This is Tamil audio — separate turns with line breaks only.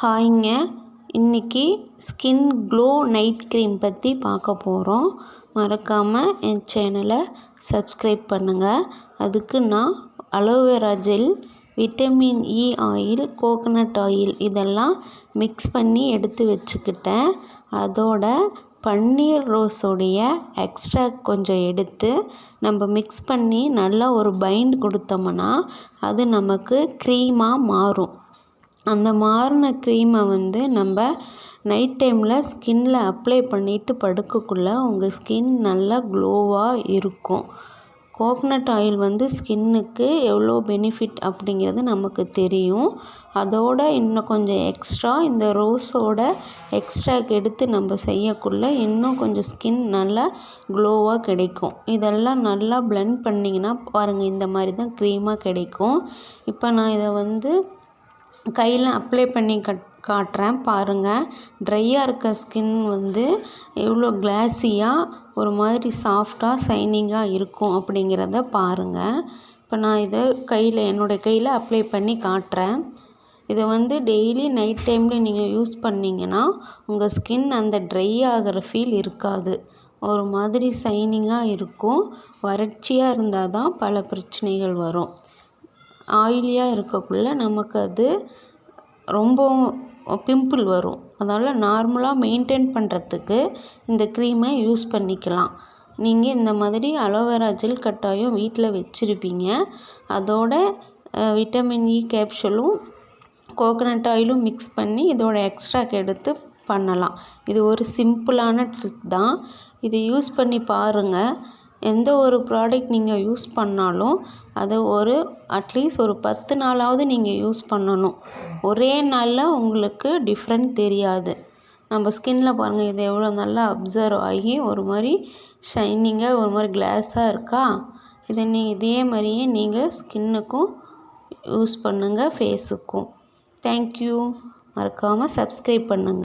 ஹாய்ங்க. இன்றைக்கி ஸ்கின் க்ளோ நைட் க்ரீம் பற்றி பார்க்க போகிறோம். மறக்காமல் என் சேனலை சப்ஸ்கிரைப் பண்ணுங்கள். அதுக்கு நான் aloe vera gel, vitamin E oil, coconut oil இதெல்லாம் மிக்ஸ் பண்ணி எடுத்து வச்சுக்கிட்டேன். அதோட பன்னீர் ரோஸோடைய எக்ஸ்ட்ராக்ட் கொஞ்சம் எடுத்து நம்ம மிக்ஸ் பண்ணி நல்லா ஒரு பைண்ட் கொடுத்தோம்னா அது நமக்கு க்ரீமாக மாறும். அந்த மாறின க்ரீமை நம்ம நைட் டைமில் ஸ்கின்னில் அப்ளை பண்ணிவிட்டு படுக்கக்குள்ளே உங்கள் ஸ்கின் நல்லா க்ளோவாக இருக்கும். கோகனட் ஆயில் ஸ்கின்னுக்கு எவ்வளோ பெனிஃபிட் அப்படிங்கிறது நமக்கு தெரியும். அதோட இன்னும் கொஞ்சம் எக்ஸ்ட்ரா இந்த ரோஸோட எக்ஸ்ட்ராக் எடுத்து நம்ம செய்யக்குள்ளே இன்னும் கொஞ்சம் ஸ்கின் நல்லா க்ளோவாக கிடைக்கும். இதெல்லாம் நல்லா பிளெண்ட் பண்ணிங்கன்னா பாருங்கள், இந்த மாதிரி தான் க்ரீமாக கிடைக்கும். இப்போ நான் இதை கையில் அப்ளை பண்ணி காட்டுறேன் பாருங்கள். ட்ரையாக இருக்க ஸ்கின் எவ்வளோ கிளாஸியாக ஒரு மாதிரி சாஃப்டாக ஷைனிங்காக இருக்கும் அப்படிங்கிறத பாருங்கள். இப்போ நான் இதை என்னுடைய கையில் அப்ளை பண்ணி காட்டுறேன். இதை டெய்லி நைட் டைமில் நீங்கள் யூஸ் பண்ணிங்கன்னா உங்கள் ஸ்கின் அந்த ட்ரை ஆகிற ஃபீல் இருக்காது. ஒரு மாதிரி ஷைனிங்காக இருக்கும். வறட்சியாக இருந்தால் தான் பல பிரச்சனைகள் வரும். ஆயிலியாக இருக்கக்குள்ளே நமக்கு அது ரொம்ப பிம்பிள் வரும். அதனால் நார்மலாக மெயின்டைன் பண்ணுறதுக்கு இந்த க்ரீமை யூஸ் பண்ணிக்கலாம். நீங்கள் இந்த மாதிரி அலோவேரா ஜெல் கட்டாயம் வீட்டில் வச்சுருப்பீங்க. அதோட விட்டமின் இ கேப்சூலும் கோகனட் ஆயிலும் மிக்ஸ் பண்ணி இதோட எக்ஸ்ட்ராக் எடுத்து பண்ணலாம். இது ஒரு சிம்பிளான ட்ரிக் தான். இதை யூஸ் பண்ணி பாருங்கள். எந்த ஒரு ப்ராடக்ட் நீங்கள் யூஸ் பண்ணாலும் அதை அட்லீஸ்ட் ஒரு 10 நாளாவது நீங்கள் யூஸ் பண்ணணும். ஒரே நாளில் உங்களுக்கு டிஃப்ரெண்ட் தெரியாது. நம்ம ஸ்கின்னில் பாருங்கள், இது எவ்வளோ நல்லா அப்சர்வ் ஆகி ஒரு மாதிரி ஷைனிங்காக ஒரு மாதிரி கிளாஸாக இருக்கா. இதே மாதிரியே நீங்கள் ஸ்கின்னுக்கும் யூஸ் பண்ணுங்கள், ஃபேஸுக்கும். தேங்க்யூ. மறக்காமல் சப்ஸ்கிரைப் பண்ணுங்கள்.